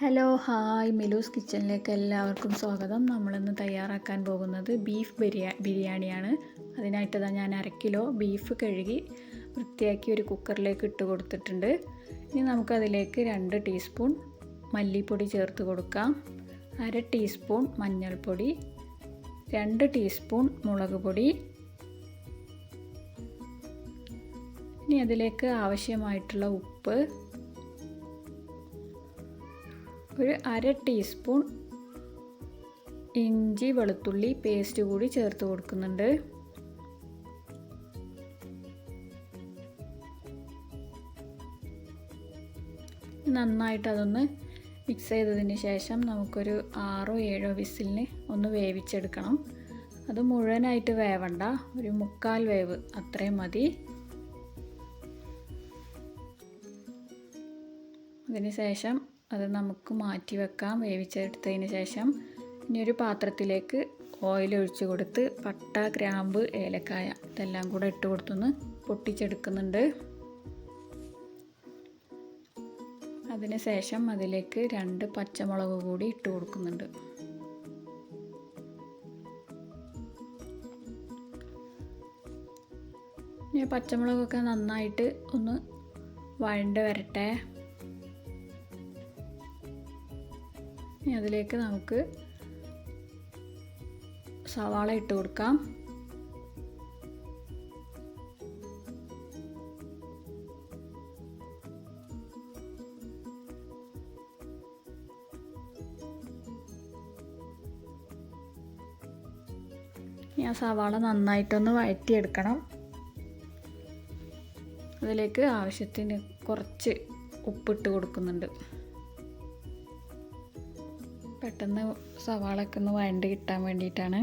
Hello hi Milu's കിച്ചണിലേക്ക് എല്ലാവർക്കും സ്വാഗതം. നമ്മളിന്ന് തയ്യാറാക്കാൻ പോകുന്നത് ബീഫ് ബിരിയാണിയാണ്. അതിനായിട്ട് ഞാൻ 1/2 കിലോ ബീഫ് കഴുകി വൃത്തിയാക്കി ഒരു കുക്കറിലേക്ക് ഇട്ട് കൊടുത്തിട്ടുണ്ട്. ഇനി നമുക്കതിലേക്ക് 2 ടീസ്പൂൺ മല്ലിപ്പൊടി ചേർത്ത് കൊടുക്കാം, 1/2 ടീസ്പൂൺ മഞ്ഞൾപ്പൊടി, 2 ടീസ്പൂൺ മുളക് പൊടി. ഇനി അതിലേക്ക് ആവശ്യമായിട്ടുള്ള ഉപ്പ്, ഒരു 1/2 ടീസ്പൂൺ ഇഞ്ചി വെളുത്തുള്ളി പേസ്റ്റ് കൂടി ചേർത്ത് കൊടുക്കുന്നുണ്ട്. നന്നായിട്ട് അതൊന്ന് മിക്സ് ചെയ്തതിന് ശേഷം നമുക്കൊരു 6-7 വിസിലിന് ഒന്ന് വേവിച്ചെടുക്കണം. അത് മുഴുവനായിട്ട് വേവണ്ട, ഒരു 1/4 വേവ് അത്രയും മതി. അതിന് ശേഷം അത് നമുക്ക് മാറ്റി വെക്കാം. വേവിച്ചെടുത്തതിന് ശേഷം ഇനി ഒരു പാത്രത്തിലേക്ക് ഓയിൽ ഒഴിച്ച് കൊടുത്ത് പട്ട, ഗ്രാമ്പ്, ഏലക്കായ ഇതെല്ലാം കൂടെ ഇട്ട് കൊടുത്തൊന്ന് പൊട്ടിച്ചെടുക്കുന്നുണ്ട്. അതിന് ശേഷം അതിലേക്ക് 2 പച്ചമുളക് കൂടി ഇട്ട് കൊടുക്കുന്നുണ്ട്. ഇനി പച്ചമുളകൊക്കെ നന്നായിട്ട് ഒന്ന് വഴണ്ട് വരട്ടെ. ഇനി അതിലേക്ക് നമുക്ക് സവാള ഇട്ട് കൊടുക്കാം. ഇനി ആ സവാള നന്നായിട്ടൊന്ന് വഴറ്റിയെടുക്കണം. അതിലേക്ക് ആവശ്യത്തിന് കുറച്ച് ഉപ്പിട്ട് കൊടുക്കുന്നുണ്ട്. പെട്ടെന്ന് സവാളയൊക്കെ ഒന്ന് വഴണ്ട് കിട്ടാൻ വേണ്ടിയിട്ടാണ്.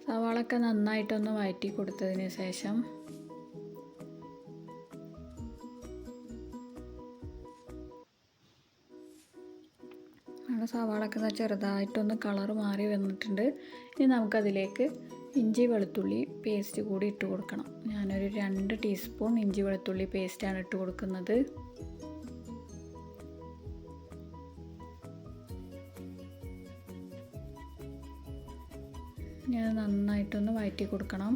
സവാളയൊക്കെ നന്നായിട്ടൊന്ന് വഴറ്റി കൊടുത്തതിന് ശേഷം സവാളയൊക്കെ ചെറുതായിട്ടൊന്ന് കളർ മാറി വന്നിട്ടുണ്ട്. ഇനി നമുക്കതിലേക്ക് ഇഞ്ചി വെളുത്തുള്ളി പേസ്റ്റ് കൂടി ഇട്ട് കൊടുക്കണം. ഞാനൊരു 2 ടീസ്പൂൺ ഇഞ്ചി വെളുത്തുള്ളി പേസ്റ്റാണ് ഇട്ട് കൊടുക്കുന്നത്. ഇനി അത് നന്നായിട്ടൊന്ന് വഴറ്റി കൊടുക്കണം.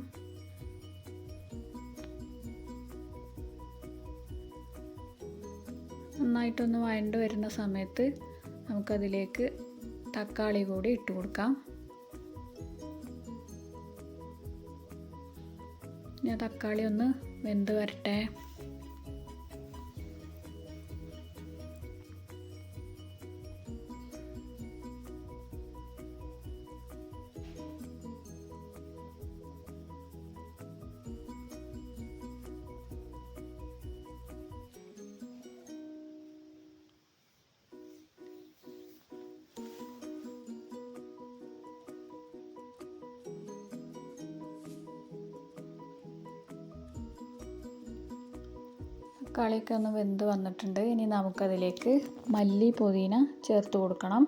നന്നായിട്ടൊന്ന് വഴണ്ട് വരുന്ന സമയത്ത് നമുക്കതിലേക്ക് തക്കാളി കൂടി ഇട്ട് കൊടുക്കാം. ഞാൻ തക്കാളി ഒന്ന് വെന്ത് വരട്ടെ. തക്കാളിയൊക്കെ ഒന്ന് വെന്ത് വന്നിട്ടുണ്ട്. ഇനി നമുക്കതിലേക്ക് മല്ലി, പുതിന ചേർത്ത് കൊടുക്കണം.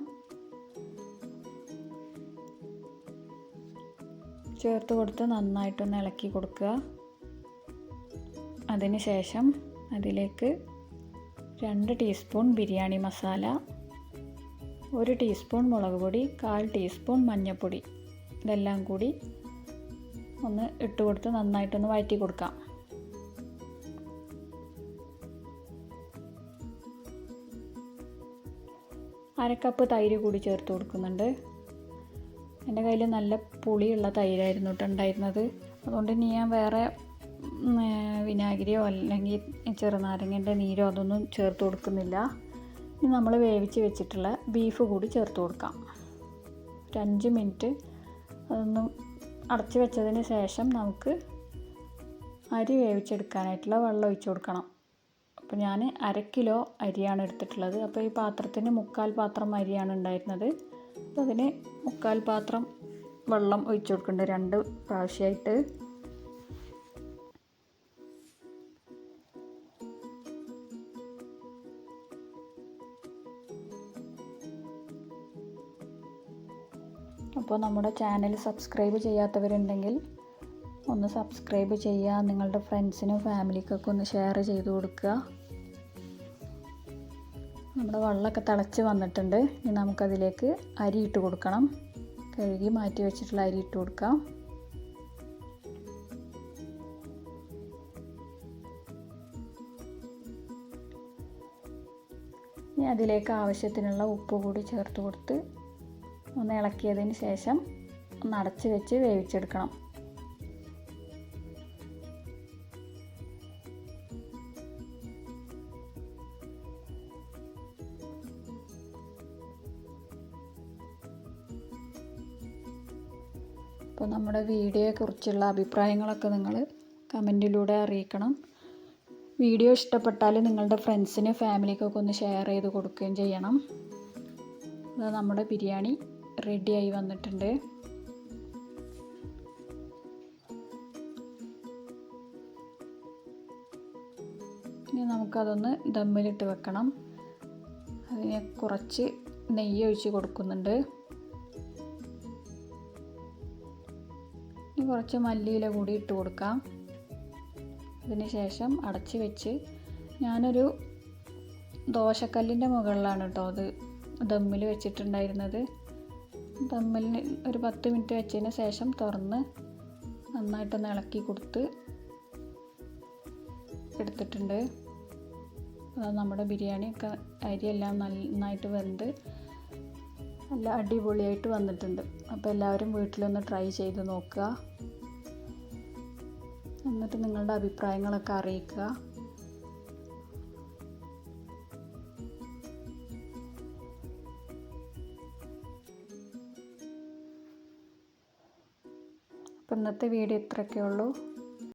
ചേർത്ത് കൊടുത്ത് നന്നായിട്ടൊന്ന് ഇളക്കി കൊടുക്കുക. അതിന് ശേഷം അതിലേക്ക് 2 ടീസ്പൂൺ ബിരിയാണി മസാല, 1 ടീസ്പൂൺ മുളക് പൊടി, 1/4 ടീസ്പൂൺ മഞ്ഞൾപ്പൊടി ഇതെല്ലാം കൂടി ഒന്ന് ഇട്ട് കൊടുത്ത് നന്നായിട്ടൊന്ന് വഴറ്റി കൊടുക്കാം. 1/2 കപ്പ് തൈര് കൂടി ചേർത്ത് കൊടുക്കുന്നുണ്ട്. എൻ്റെ കയ്യിൽ നല്ല പുളിയുള്ള തൈരായിരുന്നു ഉണ്ടായിരുന്നത്. അതുകൊണ്ട് ഇനി ഞാൻ വേറെ വിനാഗിരിയോ അല്ലെങ്കിൽ ചെറുനാരങ്ങൻ്റെ നീരോ അതൊന്നും ചേർത്ത് കൊടുക്കുന്നില്ല. ഇനി നമ്മൾ വേവിച്ച് വെച്ചിട്ടുള്ള ബീഫ് കൂടി ചേർത്ത് കൊടുക്കാം. ഒരു 5 മിനിറ്റ് അതൊന്ന് അടച്ച് വെച്ചതിന് ശേഷം നമുക്ക് അരി വേവിച്ചെടുക്കാനായിട്ടുള്ള വെള്ളം ഒഴിച്ച് കൊടുക്കണം. അപ്പോൾ ഞാൻ 1/2 കിലോ അരിയാണ് എടുത്തിട്ടുള്ളത്. അപ്പോൾ ഈ പാത്രത്തിന് 1/4 പാത്രം അരിയാണ് ഉണ്ടായിരുന്നത്. അപ്പോൾ അതിന് 1/4 പാത്രം വെള്ളം ഒഴിച്ച് കൊടുക്കുന്നുണ്ട് 2 പ്രാവശ്യമായിട്ട്. അപ്പോൾ അപ്പോൾ നമ്മുടെ ചാനൽ സബ്സ്ക്രൈബ് ചെയ്യാത്തവരുണ്ടെങ്കിൽ ഒന്ന് സബ്സ്ക്രൈബ് ചെയ്യുക. നിങ്ങളുടെ ഫ്രണ്ട്സിനും ഫാമിലിക്കൊക്കെ ഒന്ന് ഷെയർ ചെയ്ത് കൊടുക്കുക. നമ്മുടെ വെള്ളമൊക്കെ തിളച്ച് വന്നിട്ടുണ്ട്. ഇനി നമുക്കതിലേക്ക് അരി ഇട്ട് കൊടുക്കണം. കഴുകി മാറ്റി വെച്ചിട്ടുള്ള അരി ഇട്ട് കൊടുക്കാം. ഇനി അതിലേക്ക് ആവശ്യത്തിനുള്ള ഉപ്പ് കൂടി ചേർത്ത് കൊടുത്ത് ഒന്ന് ഇളക്കിയതിന് ശേഷം ഒന്ന് അടച്ച് വെച്ച് വേവിച്ചെടുക്കണം. അപ്പോൾ നമ്മുടെ വീഡിയോയെക്കുറിച്ചുള്ള അഭിപ്രായങ്ങളൊക്കെ നിങ്ങൾ കമൻറ്റിലൂടെ അറിയിക്കണം. വീഡിയോ ഇഷ്ടപ്പെട്ടാൽ നിങ്ങളുടെ ഫ്രണ്ട്സിന് ഫാമിലിക്കൊക്കെ ഒന്ന് ഷെയർ ചെയ്ത് കൊടുക്കുകയും ചെയ്യണം. അത് നമ്മുടെ ബിരിയാണി റെഡിയായി വന്നിട്ടുണ്ട്. ഇനി നമുക്കതൊന്ന് ദമ്മിലിട്ട് വെക്കണം. അതിന് കുറച്ച് നെയ്യ് ഒഴിച്ച് കൊടുക്കുന്നുണ്ട്. ഇനി കുറച്ച് മല്ലിയില കൂടി ഇട്ട് കൊടുക്കാം. അതിന് ശേഷം അടച്ച് വെച്ച് ഞാനൊരു ദോശക്കല്ലിൻ്റെ മുകളിലാണ് കേട്ടോ അത് ദമ്മിൽ വെച്ചിട്ടുണ്ടായിരുന്നത്. ദമ്മിൽ ഒരു 10 മിനിറ്റ് വെച്ചതിന് ശേഷം തുറന്ന് നന്നായിട്ടൊന്ന് ഇളക്കി കൊടുത്ത് എടുത്തിട്ടുണ്ട്. നമ്മുടെ ബിരിയാണിയൊക്കെ അരിയെല്ലാം നന്നായിട്ട് വെന്ത് നല്ല അടിപൊളിയായിട്ട് വന്നിട്ടുണ്ട്. അപ്പോൾ എല്ലാവരും വീട്ടിലൊന്ന് ട്രൈ ചെയ്ത് നോക്കുക. എന്നിട്ട് നിങ്ങളുടെ അഭിപ്രായങ്ങളൊക്കെ അറിയിക്കുക. അപ്പോൾ ഇന്നത്തെ വീഡിയോ ഇത്രയൊക്കെ ഉള്ളൂ.